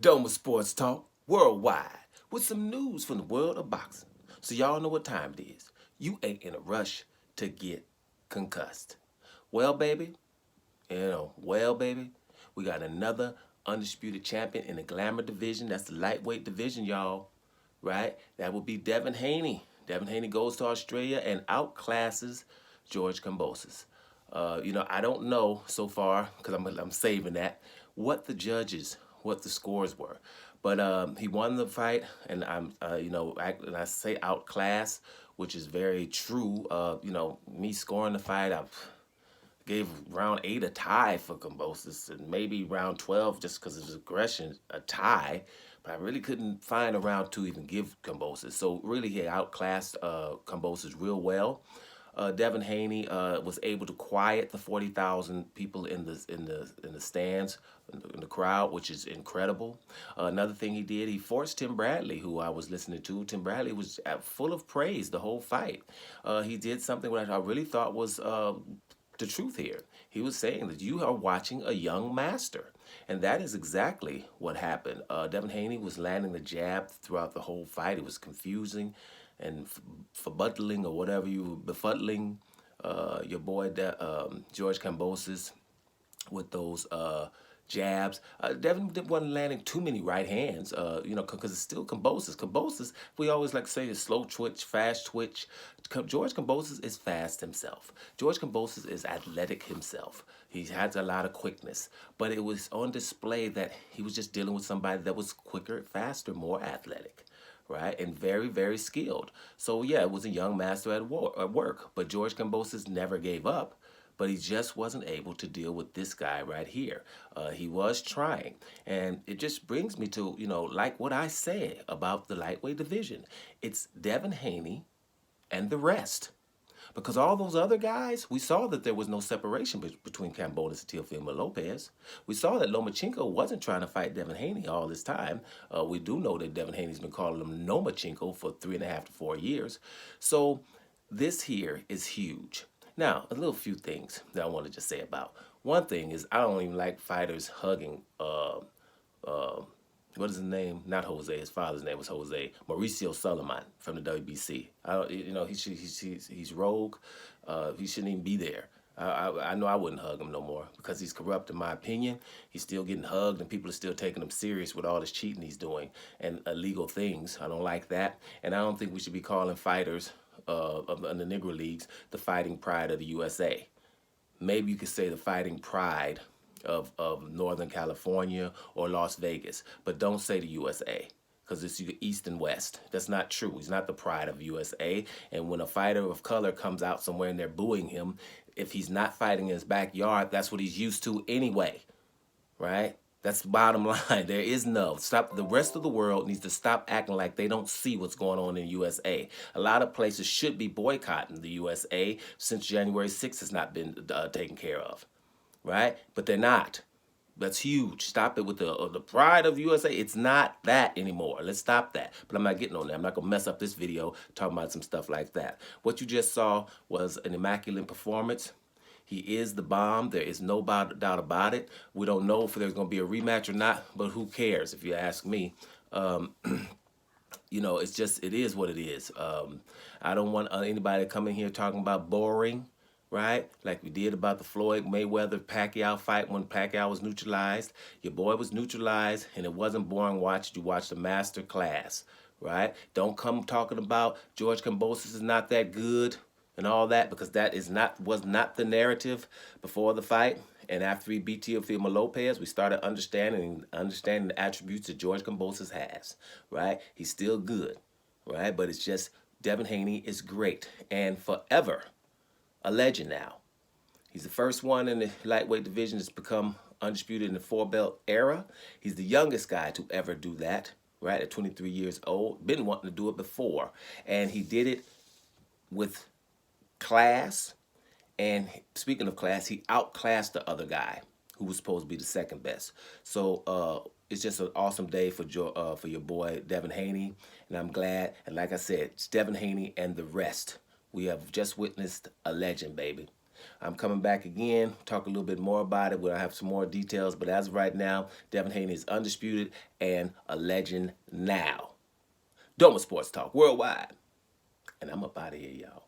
Doma Sports Talk worldwide with some news from the world of boxing. So y'all know what time it is. You ain't in a rush to get concussed. Well, baby, we got another undisputed champion in the glamour division. That's the lightweight division, y'all. Right? That would be Devin Haney. Devin Haney goes to Australia and outclasses George Kambosos. I don't know so far because I'm saving that what what the scores were, but he won the fight, and I say outclass, which is very true. Me scoring the fight, I gave round 8 a tie for Kambosos, and maybe round 12 just because of his aggression a tie. But I really couldn't find a round 2 even give Kambosos. So really, he outclassed Kambosos real well. Devin Haney was able to quiet the 40,000 people in the stands, in the crowd, which is incredible. Another thing he did, he forced Tim Bradley, who I was listening to. Tim Bradley was full of praise the whole fight. He did something that I really thought was the truth here. He was saying that you are watching a young master. And that is exactly what happened. Devin Haney was landing the jab throughout the whole fight. It was confusing and befuddling your boy George Kambosos with those jabs. Devin wasn't landing too many right hands, because it's still Kambosos. Kambosos, we always like to say, is slow twitch, fast twitch. George Kambosos is fast himself. George Kambosos is athletic himself. He has a lot of quickness, but it was on display that he was just dealing with somebody that was quicker, faster, more athletic. Right, and very, very skilled. So yeah, it was a young master at work, but George Kambosos never gave up, but he just wasn't able to deal with this guy right here. He was trying, and it just brings me to, like what I say about the lightweight division. It's Devin Haney and the rest. Because all those other guys, we saw that there was no separation between Kambosos and Teofimo Lopez. We saw that Lomachenko wasn't trying to fight Devin Haney all this time. We do know that Devin Haney's been calling him Nomachenko for 3.5 to 4 years. So this here is huge. Now, a little few things that I want to just say about. One thing is I don't even like fighters hugging what is his name? Not Jose. His father's name was Jose. Mauricio Sulaiman from the WBC. He's rogue. He shouldn't even be there. I know I wouldn't hug him no more because he's corrupt, in my opinion. He's still getting hugged, and people are still taking him serious with all this cheating he's doing and illegal things. I don't like that, and I don't think we should be calling fighters in the Negro Leagues the fighting pride of the USA. Maybe you could say the fighting pride of Northern California or Las Vegas, but don't say the USA because it's East and West. That's not true. He's not the pride of USA. And when a fighter of color comes out somewhere and they're booing him, if he's not fighting in his backyard, that's what he's used to anyway, right? That's the bottom line. There is no stop. The rest of the world needs to stop acting like they don't see what's going on in the USA. A lot of places should be boycotting the USA since January 6th has not been taken care of. Right? But they're not. That's huge. Stop it with the pride of USA. It's not that anymore. Let's stop that. But I'm not getting on there. I'm not going to mess up this video talking about some stuff like that. What you just saw was an immaculate performance. He is the bomb. There is no doubt about it. We don't know if there's going to be a rematch or not, but who cares if you ask me. It's just, it is what it is. I don't want anybody to come in here talking about boring. Right? Like we did about the Floyd Mayweather-Pacquiao fight when Pacquiao was neutralized. Your boy was neutralized, and it wasn't boring watching. You watched the master class, right? Don't come talking about George Kambosos is not that good and all that, because that was not the narrative before the fight. And after he beat Teofimo Lopez, we started understanding the attributes that George Kambosos has, right? He's still good, right? But it's just Devin Haney is great and forever a legend now. He's the first one in the lightweight division that's become undisputed in the 4-belt era. He's the youngest guy to ever do that, right, at 23 years old. Been wanting to do it before. And he did it with class. And speaking of class, he outclassed the other guy who was supposed to be the second best. So it's just an awesome day for your boy, Devin Haney. And I'm glad. And like I said, it's Devin Haney and the rest. We have just witnessed a legend, baby. I'm coming back again, talk a little bit more about it where I have some more details. But as of right now, Devin Haney is undisputed and a legend now. Doma Sports Talk Worldwide. And I'm up out of here, y'all.